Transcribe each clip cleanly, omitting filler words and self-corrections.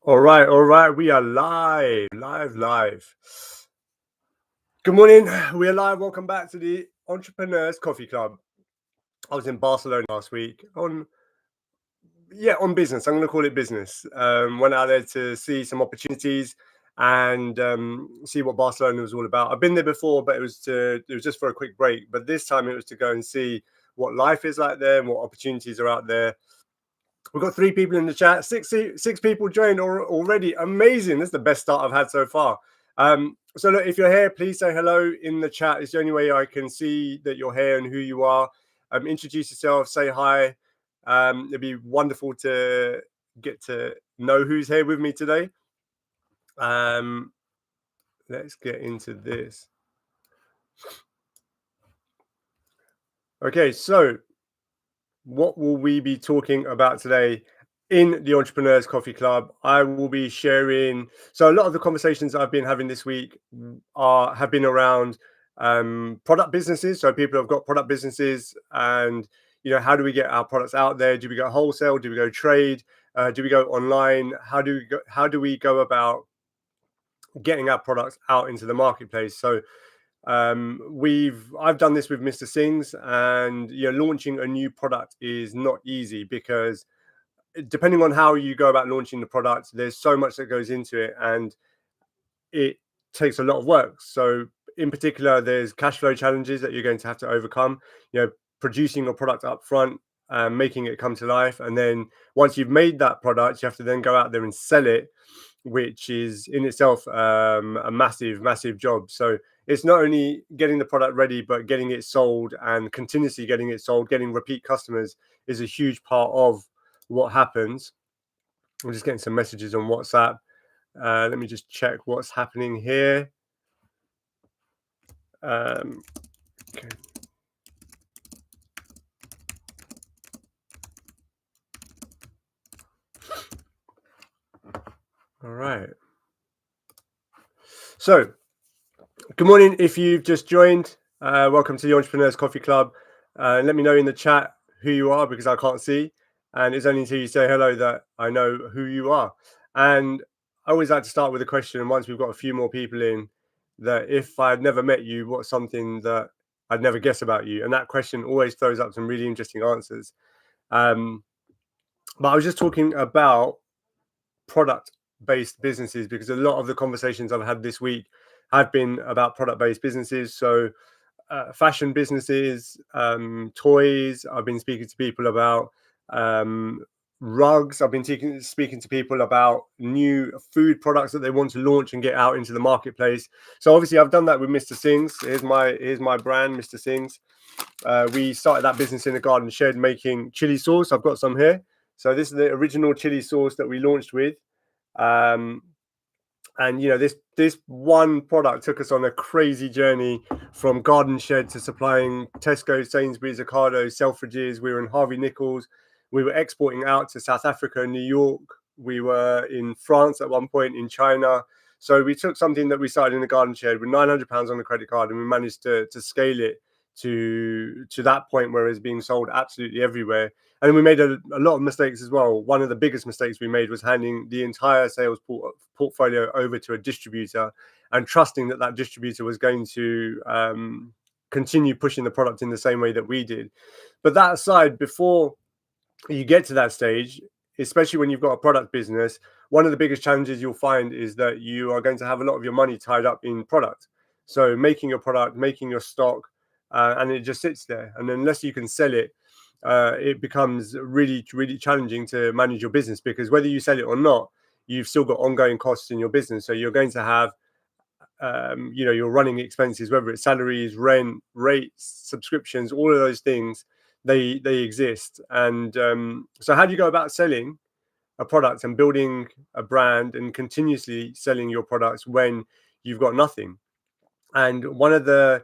All right. We are live. Good morning. We are live. Welcome back to the Entrepreneurs Coffee Club. I was in Barcelona last week on business. I'm going to call it business. Went out there to see some opportunities and see what Barcelona was all about. I've been there before, but it was just for a quick break. But this time it was to go and see what life is like there and what opportunities are out there. We've got 3 people in the chat. Six people joined already. Amazing. That's the best start I've had so far. So look, if you're here, please say hello in the chat. It's the only way I can see that you're here and who you are. Introduce yourself, say hi. It'd be wonderful to get to know who's here with me today. Let's get into this. Okay, so what will we be talking about today in the Entrepreneurs Coffee Club? I will be sharing. So a lot of the conversations I've been having this week have been around product businesses. So people have got product businesses, and how do we get our products out there? Do we go wholesale? Do we go trade? Do we go online? How do we go about getting our products out into the marketplace? So I've done this with Mr. Sings, and launching a new product is not easy because depending on how you go about launching the product, there's so much that goes into it, and it takes a lot of work. So in particular, there's cash flow challenges that you're going to have to overcome, producing a product up front, making it come to life, and then once you've made that product, you have to then go out there and sell it, which is in itself a massive job. So it's not only getting the product ready, but getting it sold and continuously getting it sold. Getting repeat customers is a huge part of what happens. I'm just getting some messages on WhatsApp. Let me just check what's happening here. Okay. All right. So, good morning. If you've just joined, welcome to the Entrepreneurs Coffee Club. Let me know in the chat who you are because I can't see. And it's only until you say hello that I know who you are. And I always like to start with a question. And once we've got a few more people in, that if I'd never met you, what's something that I'd never guess about you? And that question always throws up some really interesting answers. But I was just talking about product-based businesses because a lot of the conversations I've had this week have been about product-based businesses. So fashion businesses, toys. I've been speaking to people about rugs. I've been speaking to people about new food products that they want to launch and get out into the marketplace. So obviously I've done that with Mr. Sings. Here's my brand, Mr. Sings. We started that business in a garden shed making chili sauce. I've got some here. So this is the original chili sauce that we launched with. And this one product took us on a crazy journey from garden shed to supplying Tesco, Sainsbury's, Ocado, Selfridges. We were in Harvey Nichols. We were exporting out to South Africa, New York. We were in France at one point, in China. So we took something that we started in the garden shed with £900 on the credit card, and we managed to scale it to that point where it's being sold absolutely everywhere. And we made a lot of mistakes as well. One of the biggest mistakes we made was handing the entire sales portfolio over to a distributor and trusting that distributor was going to continue pushing the product in the same way that we did. But that aside, before you get to that stage, especially when you've got a product business, one of the biggest challenges you'll find is that you are going to have a lot of your money tied up in product. So making your product, making your stock, and it just sits there. And unless you can sell it, it becomes really challenging to manage your business, because whether you sell it or not, you've still got ongoing costs in your business. So you're going to have your running expenses, whether it's salaries, rent, rates, subscriptions, all of those things, they exist. And so how do you go about selling a product and building a brand and continuously selling your products when you've got nothing? And one of the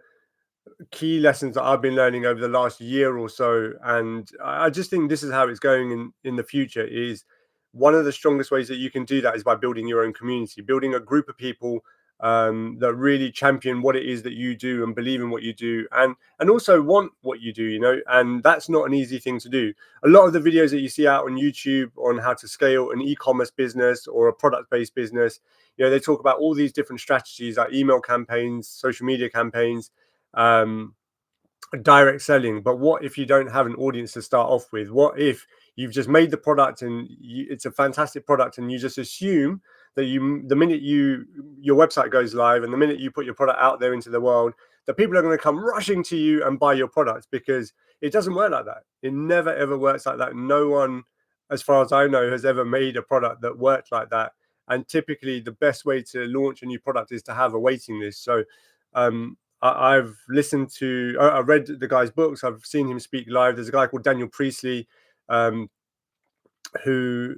key lessons that I've been learning over the last year or so, and I just think this is how it's going in the future, is one of the strongest ways that you can do that is by building your own community, building a group of people that really champion what it is that you do and believe in what you do, and also want what you do, and that's not an easy thing to do. A lot of the videos that you see out on YouTube on how to scale an e-commerce business or a product-based business, they talk about all these different strategies like email campaigns, social media campaigns, um, direct selling. But what if you don't have an audience to start off with? What if you've just made the product and it's a fantastic product, and you just assume that the minute your website goes live and the minute you put your product out there into the world, that people are going to come rushing to you and buy your product? Because it doesn't work like that. It never ever works like that. No one, as far as I know, has ever made a product that worked like that. And typically the best way to launch a new product is to have a waiting list. So I've I read the guy's books. I've seen him speak live. There's a guy called Daniel Priestley, um, who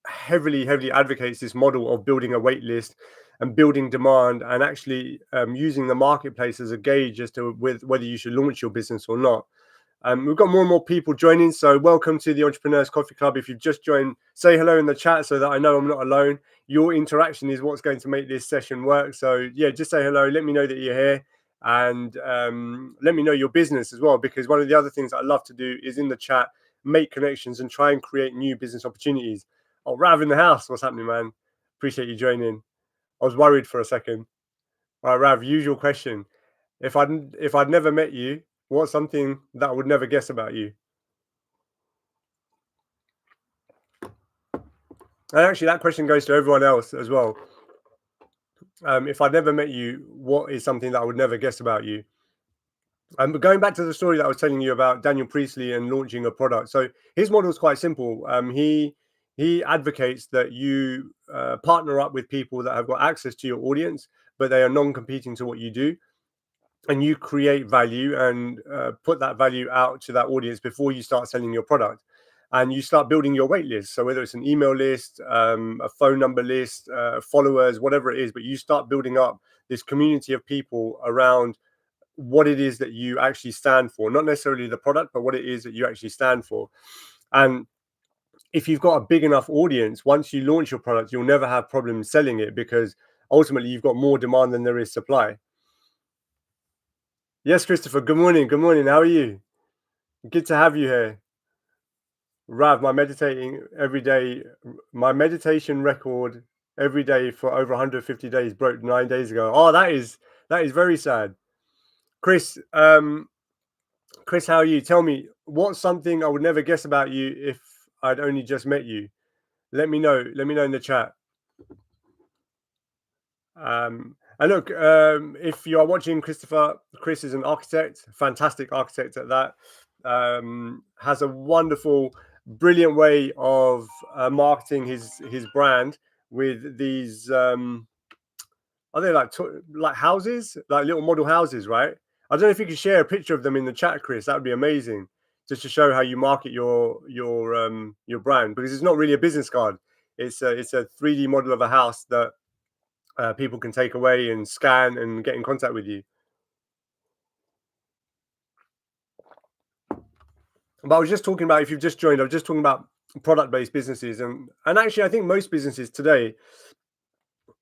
heavily advocates this model of building a wait list and building demand, and actually using the marketplace as a gauge as to whether you should launch your business or not. We've got more and more people joining, so welcome to the Entrepreneurs Coffee Club. If you've just joined, say hello in the chat so that I know I'm not alone. Your interaction is what's going to make this session work. So yeah, just say hello, let me know that you're here, and let me know your business as well, because one of the other things that I love to do is in the chat make connections and try and create new business opportunities. Oh, Rav in the house, what's happening, man? Appreciate you joining. I was worried for a second. All right, Rav, usual question. If I'd never met you, what's something that I would never guess about you? And actually, that question goes to everyone else as well. If I'd never met you, what is something that I would never guess about you? But going back to the story that I was telling you about Daniel Priestley and launching a product. So his model is quite simple. He advocates that you partner up with people that have got access to your audience, but they are non-competing to what you do, and you create value and put that value out to that audience before you start selling your product. And you start building your wait list. So whether it's an email list, a phone number list, followers, whatever it is, but you start building up this community of people around what it is that you actually stand for, not necessarily the product, but what it is that you actually stand for. And if you've got a big enough audience, once you launch your product, you'll never have problems selling it, because ultimately you've got more demand than there is supply. Yes, Christopher, good morning. Good morning. How are you? Good to have you here. Rav, my meditation record every day for over 150 days broke 9 days ago. Oh, that is very sad. Chris, Chris, how are you? Tell me, what's something I would never guess about you if I'd only just met you? Let me know. Let me know in the chat. And look, if you are watching, Christopher, Chris is an architect, fantastic architect at that. Has a wonderful, brilliant way of marketing his brand with these. Are they like houses, like little model houses, right? I don't know if you could share a picture of them in the chat, Chris. That would be amazing, just to show how you market your brand, because it's not really a business card. It's a 3D model of a house that people can take away and scan and get in contact with you. But I was just talking about, if you've just joined, I was just talking about product-based businesses, and actually, I think most businesses today,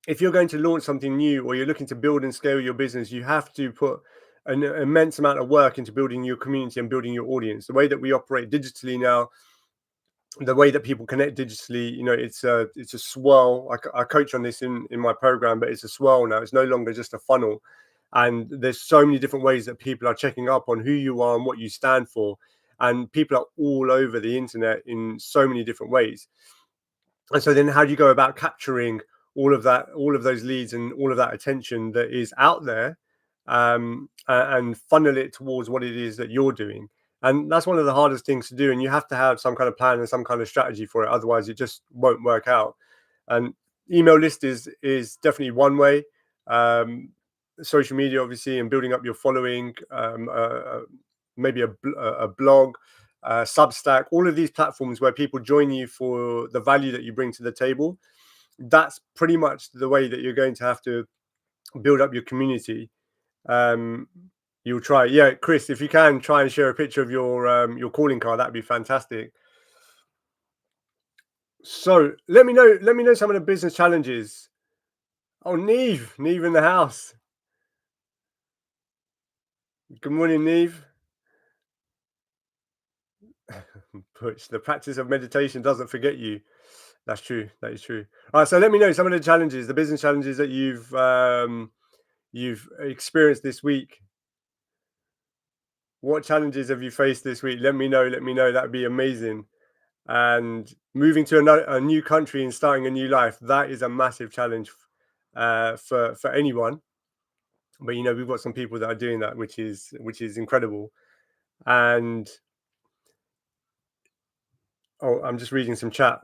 if you're going to launch something new or you're looking to build and scale your business, you have to put an immense amount of work into building your community and building your audience. The way that we operate digitally now, the way that people connect digitally, it's a swirl. I coach on this in my program, but it's a swirl now. It's no longer just a funnel, and there's so many different ways that people are checking up on who you are and what you stand for, and people are all over the internet in so many different ways. And so then how do you go about capturing all of those leads and all of that attention that is out there, and funnel it towards what it is that you're doing? And that's one of the hardest things to do, and you have to have some kind of plan and some kind of strategy for it, otherwise it just won't work out. And email list is definitely one way. Social media, obviously, and building up your following, maybe a blog, Substack, all of these platforms where people join you for the value that you bring to the table. That's pretty much the way that you're going to have to build up your community. You'll try, yeah, Chris, if you can try and share a picture of your calling card, that'd be fantastic. So let me know some of the business challenges. Oh, Neve in the house. Good morning, Neve. Which the practice of meditation doesn't forget you. That's true. That is true. All right, so let me know some of the challenges, the business challenges that you've experienced this week. What challenges have you faced this week? Let me know. Let me know. That'd be amazing. And moving to a new country and starting a new life, that is a massive challenge for anyone. But we've got some people that are doing that, which is incredible. And oh, I'm just reading some chat.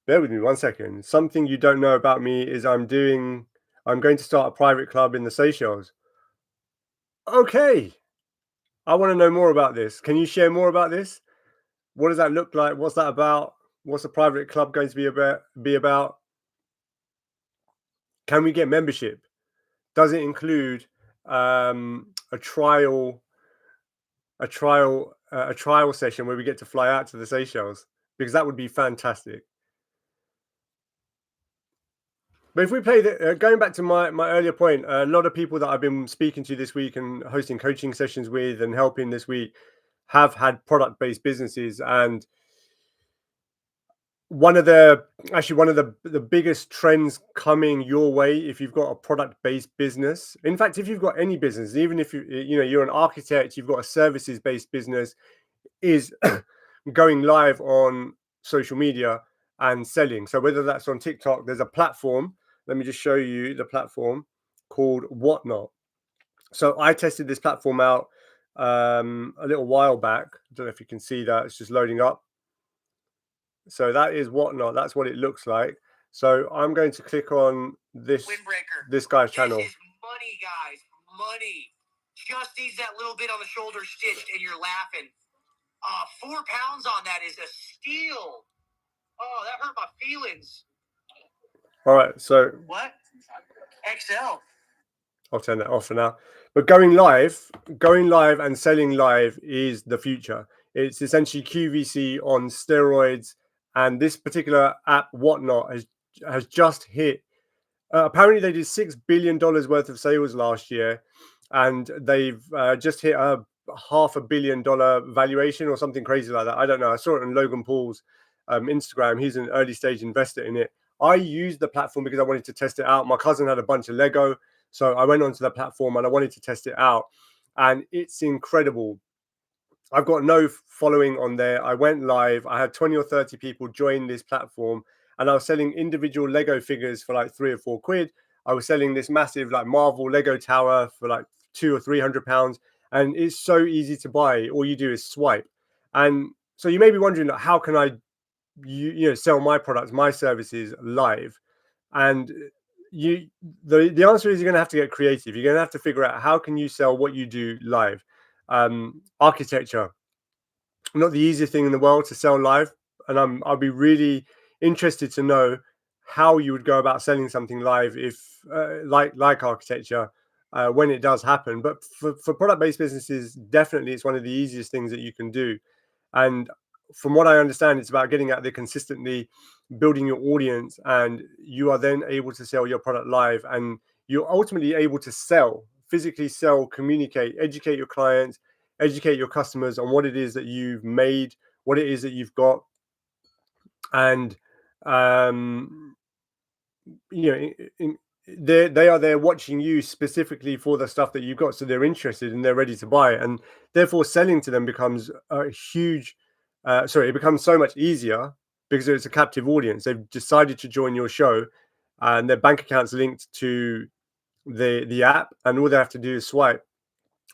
Bear with me 1 second. Something you don't know about me is I'm going to start a private club in the Seychelles. Okay. I want to know more about this. Can you share more about this? What does that look like? What's that about? What's the private club going to be about? Can we get membership? Does it include a trial session where we get to fly out to the Seychelles? Because that would be fantastic. But if we play going back to my earlier point, a lot of people that I've been speaking to this week and hosting coaching sessions with and helping this week have had product-based businesses. And one of the biggest trends coming your way, if you've got a product-based business, in fact, if you've got any business, even if you're an architect, you've got a services-based business, is going live on social media and selling. So whether that's on TikTok, there's a platform. Let me just show you the platform called Whatnot. So I tested this platform out a little while back. I don't know if you can see that. It's just loading up. So that is Whatnot. That's what it looks like. So I'm going to click on this guy's channel. This is money, guys. Money. Just needs that little bit on the shoulder stitched, and you're laughing. 4 pounds on that is a steal. Oh, that hurt my feelings. All right. So What? XL. I'll turn that off for now. But going live and selling live is the future. It's essentially QVC on steroids. And this particular app, Whatnot, has just hit. Apparently, they did $6 billion worth of sales last year, and they've just hit a $500 million valuation or something crazy like that. I don't know. I saw it on Logan Paul's Instagram. He's an early stage investor in it. I used the platform because I wanted to test it out. My cousin had a bunch of Lego, so I went onto the platform and I wanted to test it out, and it's incredible. I've got no following on there. I went live. I had 20 or 30 people join this platform, and I was selling individual Lego figures for like £3 or £4. I was selling this massive like Marvel Lego tower for like £200 or £300, and it's so easy to buy. All you do is swipe, and so you may be wondering, like, how can I, sell my products, my services live? And the answer is you're going to have to get creative. You're going to have to figure out how can you sell what you do live. Architecture, not the easiest thing in the world to sell live, and I'll be really interested to know how you would go about selling something live if like architecture when it does happen. But for product-based businesses, definitely it's one of the easiest things that you can do. And from what I understand, it's about getting out there consistently, building your audience, and you are then able to sell your product live, and you're ultimately able to physically sell, communicate, educate your clients, educate your customers on what it is that you've made, what it is that you've got. And you know they are there watching you specifically for the stuff that you've got, so they're interested and they're ready to buy, and therefore selling to them becomes a huge it becomes so much easier because it's a captive audience. They've decided to join your show, and their bank account's linked to the app, and all they have to do is swipe.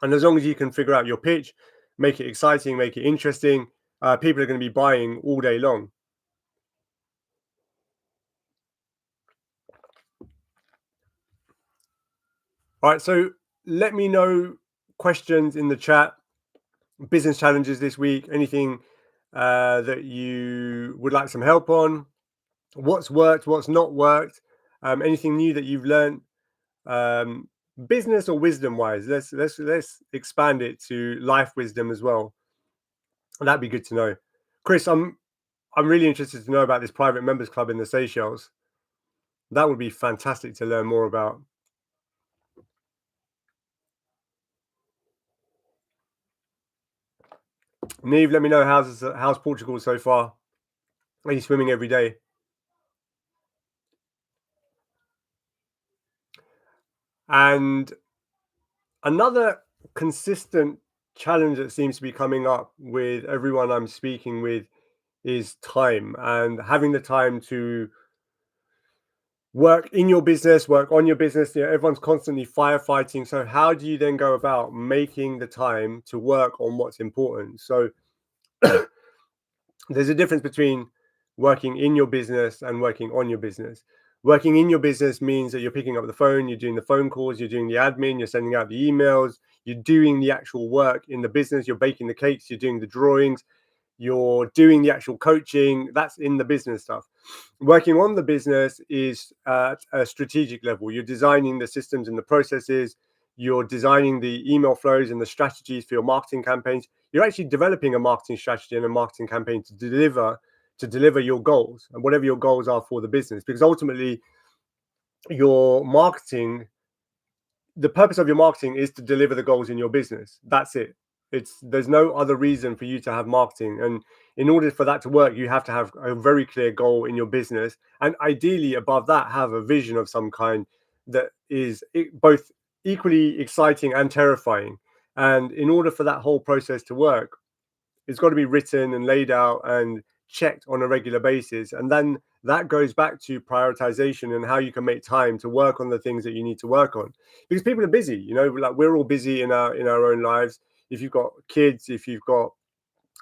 And as long as you can figure out your pitch, make it exciting, make it interesting, people are going to be buying all day long. All right, so let me know questions in the chat, business challenges this week, anything that you would like some help on, what's worked, what's not worked, anything new that you've learned, business or wisdom wise. Let's expand it to life wisdom as well. That'd be good to know. Chris, I'm really interested to know about this private members club in the Seychelles. That would be fantastic to learn more about. Neve, let me know how's Portugal so far. Are you swimming every day? And another consistent challenge that seems to be coming up with everyone I'm speaking with is time, and having the time to work in your business, work on your business. Everyone's constantly firefighting. So how do you then go about making the time to work on what's important? So there's a difference between working in your business and working on your business. Working in your business means that you're picking up the phone, you're doing the phone calls, you're doing the admin, you're sending out the emails, you're doing the actual work in the business, you're baking the cakes, you're doing the drawings, you're doing the actual coaching. That's in the business stuff. Working on the business is at a strategic level. You're designing the systems and the processes, you're designing the email flows and the strategies for your marketing campaigns. You're actually developing a marketing strategy and a marketing campaign to deliver your goals, and whatever your goals are for the business, because ultimately your marketing the purpose of your marketing is to deliver the goals in your business. That's it. There's no other reason for you to have marketing. And in order for that to work, you have to have a very clear goal in your business, and ideally above that have a vision of some kind that is both equally exciting and terrifying. And in order for that whole process to work, it's got to be written and laid out and checked on a regular basis. And then that goes back to prioritization and how you can make time to work on the things that you need to work on, because people are busy. Like, we're all busy in our own lives. If you've got kids, if you've got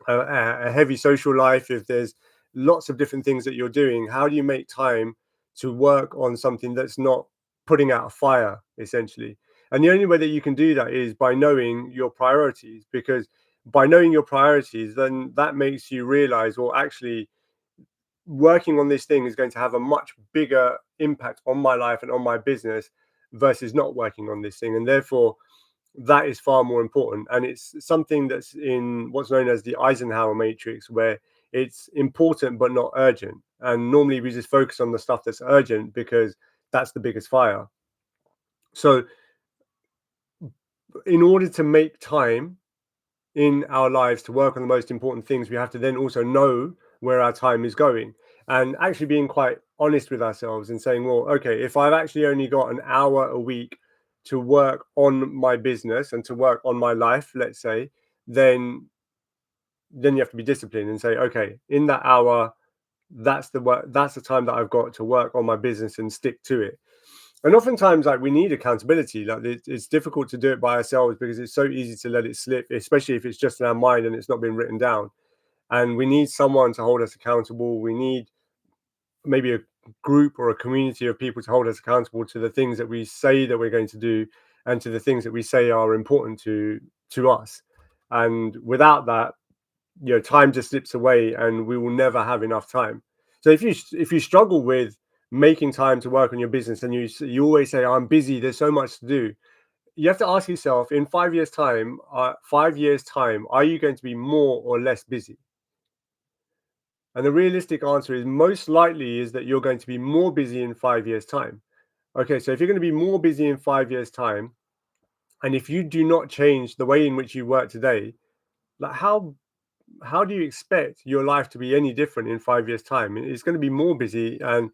a heavy social life, if there's lots of different things that you're doing, how do you make time to work on something that's not putting out a fire, essentially? And the only way that you can do that is by knowing your priorities, because by knowing your priorities, then that makes you realize, well, actually, working on this thing is going to have a much bigger impact on my life and on my business versus not working on this thing. And therefore, that is far more important. And it's something that's in what's known as the Eisenhower matrix, where it's important but not urgent. And normally we just focus on the stuff that's urgent because that's the biggest fire. So in order to make time in our lives to work on the most important things, we have to then also know where our time is going, and actually being quite honest with ourselves and saying, well, okay, if I've actually only got an hour a week to work on my business and to work on my life, let's say, then you have to be disciplined and say, okay, in that hour, that's the time that I've got to work on my business and stick to it. And oftentimes, like, we need accountability. Like, it's difficult to do it by ourselves because it's so easy to let it slip, especially if it's just in our mind and it's not been written down. And we need someone to hold us accountable. We need maybe a group or a community of people to hold us accountable to the things that we say that we're going to do, and to the things that we say are important to us. And without that, time just slips away and we will never have enough time. So if you struggle with making time to work on your business, and you always say, I'm busy, there's so much to do, you have to ask yourself, in 5 years time, are you going to be more or less busy? And the realistic answer is, most likely is that you're going to be more busy in 5 years time. Okay, so if you're going to be more busy in 5 years time, and if you do not change the way in which you work today, like, how do you expect your life to be any different in 5 years time? It's going to be more busy, and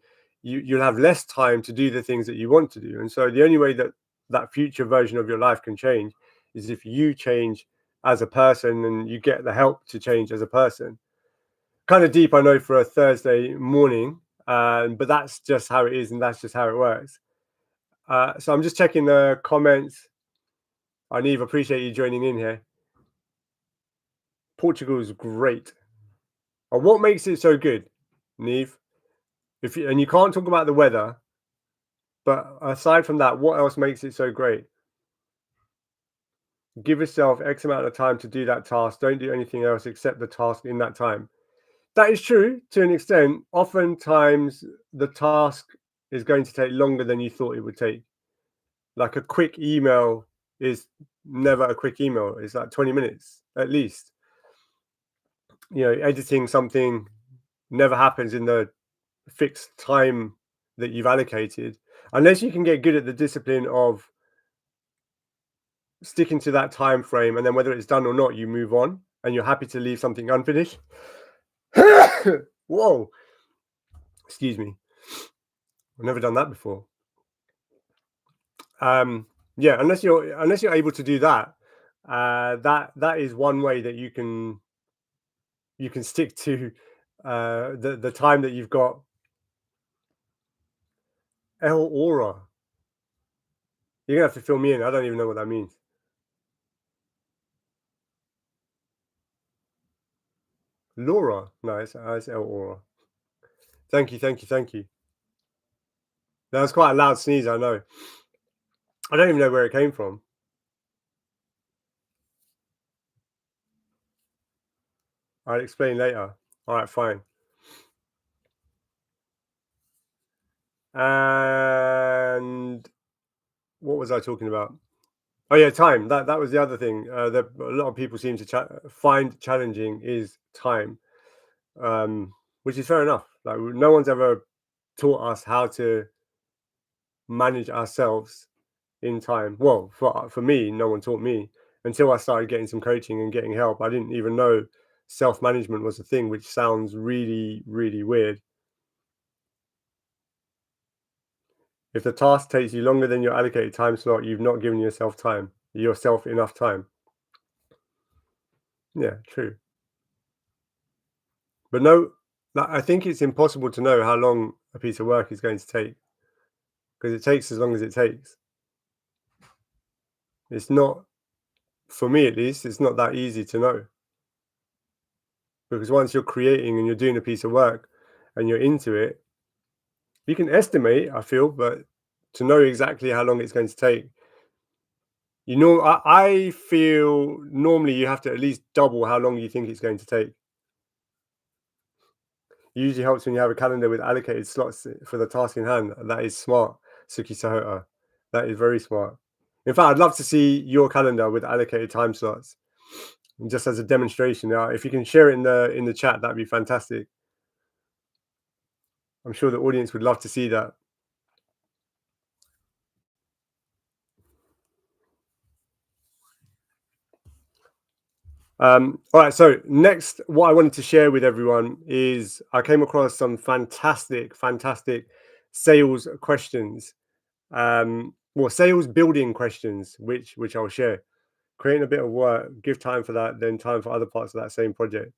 you'll have less time to do the things that you want to do. And so the only way that that future version of your life can change is if you change as a person and you get the help to change as a person. Kind of deep, I know, for a Thursday morning, but that's just how it is, and that's just how it works. So I'm just checking the comments. I Neve, appreciate you joining in here. Portugal is great. What makes it so good, Neve? And you can't talk about the weather, but aside from that, what else makes it so great? Give yourself X amount of time to do that task. Don't do anything else except the task in that time. That is true to an extent. Oftentimes, the task is going to take longer than you thought it would take. Like, a quick email is never a quick email. It's like 20 minutes at least. Editing something never happens in the fixed time that you've allocated, unless you can get good at the discipline of sticking to that time frame, and then whether it's done or not, you move on, and you're happy to leave something unfinished. Whoa, excuse me. I've never done that before. Yeah, unless you're able to do that, that is one way that you can stick to the time that you've got. El Aura. You're gonna have to fill me in. I don't even know what that means. Laura. No, it's El Aura. Thank you, thank you, thank you. That was quite a loud sneeze, I know. I don't even know where it came from. I'll explain later. All right, fine. And what was I talking about? Oh yeah, time. That was the other thing that a lot of people seem to find challenging is time, which is fair enough. Like no one's ever taught us how to manage ourselves in time. Well, for me, no one taught me until I started getting some coaching and getting help. I didn't even know self-management was a thing, which sounds really, really weird. If the task takes you longer than your allocated time slot, you've not given yourself enough time. Yeah, true. But no, I think it's impossible to know how long a piece of work is going to take because it takes as long as it takes. It's not, for me at least, it's not that easy to know. Because once you're creating and you're doing a piece of work and you're into it, you can estimate, I feel, but to know exactly how long it's going to take, I feel normally you have to at least double how long you think it's going to take. It usually helps when you have a calendar with allocated slots for the task in hand. That is smart, Suki Sahota. That is very smart. In fact, I'd love to see your calendar with allocated time slots, and just as a demonstration. If you can share it in the chat, that'd be fantastic. I'm sure the audience would love to see that. All right, so next, what I wanted to share with everyone is I came across some fantastic sales questions, sales building questions, which I'll share. Creating a bit of work, give time for that, then time for other parts of that same project.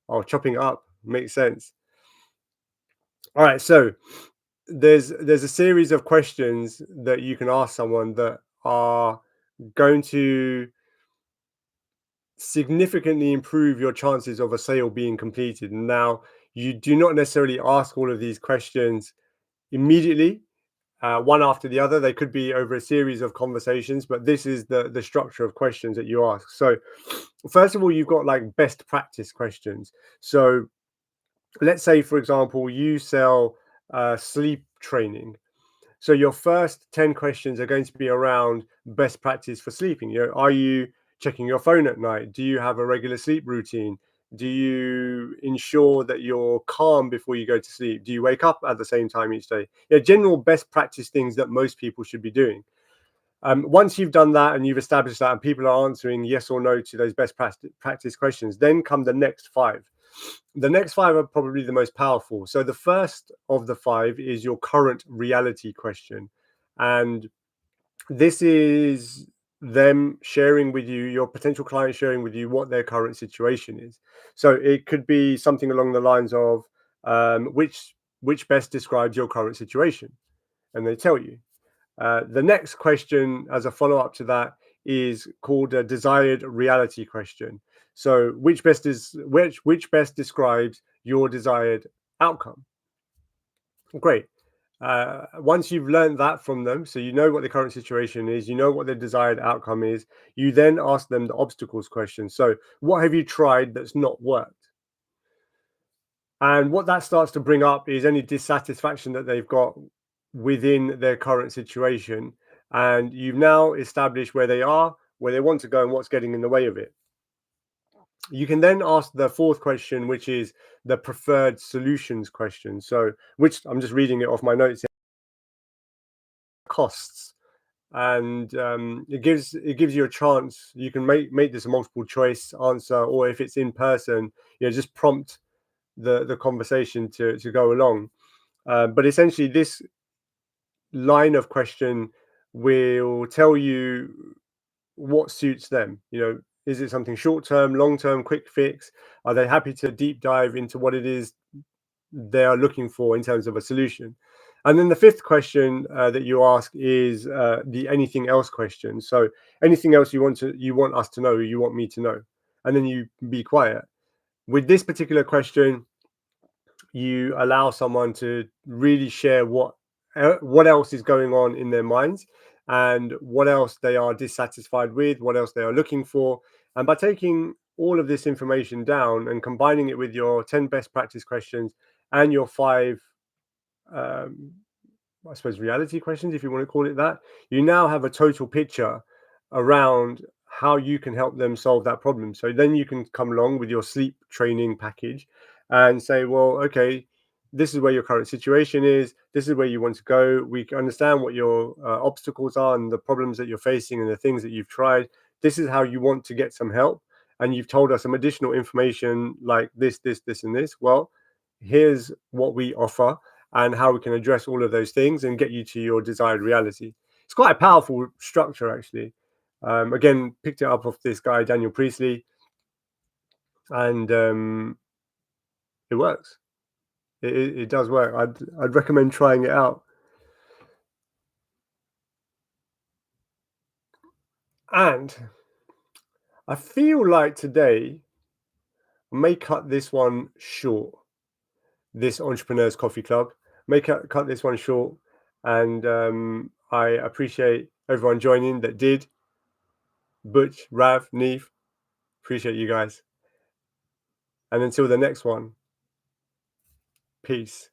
Oh, chopping it up makes sense. All right, so there's a series of questions that you can ask someone that are going to significantly improve your chances of a sale being completed. Now, you do not necessarily ask all of these questions immediately, one after the other. They could be over a series of conversations, but this is the structure of questions that you ask. So, first of all, you've got like best practice questions. So, let's say, for example, you sell sleep training. So your first 10 questions are going to be around best practice for sleeping. Are you checking your phone at night? Do you have a regular sleep routine? Do you ensure that you're calm before you go to sleep? Do you wake up at the same time each day? General best practice things that most people should be doing. Once you've done that and you've established that and people are answering yes or no to those best practice questions, then come the next 5. The next 5 are probably the most powerful. So the first of the 5 is your current reality question. And this is them sharing with you, your potential client sharing with you what their current situation is. So it could be something along the lines of which best describes your current situation. And they tell you. The next question, as a follow-up to that, is called a desired reality question. So, which best describes your desired outcome? Great. Once you've learned that from them, so you know what the current situation is, you know what their desired outcome is, you then ask them the obstacles question. So, what have you tried that's not worked? And what that starts to bring up is any dissatisfaction that they've got within their current situation. And you've now established where they are, where they want to go, and what's getting in the way of it. You can then ask the 4th question, which is the preferred solutions question. So, which I'm just reading it off my notes here. costs, and it gives you a chance. You can make this a multiple choice answer, or if it's in person, just prompt the conversation to go along. But essentially, this line of question will tell you what suits them. Is it something short term, long term, quick fix? Are they happy to deep dive into what it is they are looking for in terms of a solution? And then the fifth question that you ask is the anything else question. So anything else you want us to know, you want me to know, and then you be quiet. With this particular question, you allow someone to really share what else is going on in their minds, and what else they are dissatisfied with, what else they are looking for. And by taking all of this information down and combining it with your 10 best practice questions and your 5 um, I suppose reality questions, if you want to call it that, you now have a total picture around how you can help them solve that problem. So then you can come along with your sleep training package and say, well, okay, this is where your current situation is. This is where you want to go. We can understand what your obstacles are and the problems that you're facing and the things that you've tried. This is how you want to get some help. And you've told us some additional information like this, and this. Well, here's what we offer and how we can address all of those things and get you to your desired reality. It's quite a powerful structure, actually. Again, picked it up off this guy, Daniel Priestley, and it works. It does work. I'd recommend trying it out. And I feel like today I may cut this one short. This Entrepreneurs Coffee Club, may cut this one short, and I appreciate everyone joining that did. Butch, Rav, Neve, appreciate you guys. And until the next one, peace.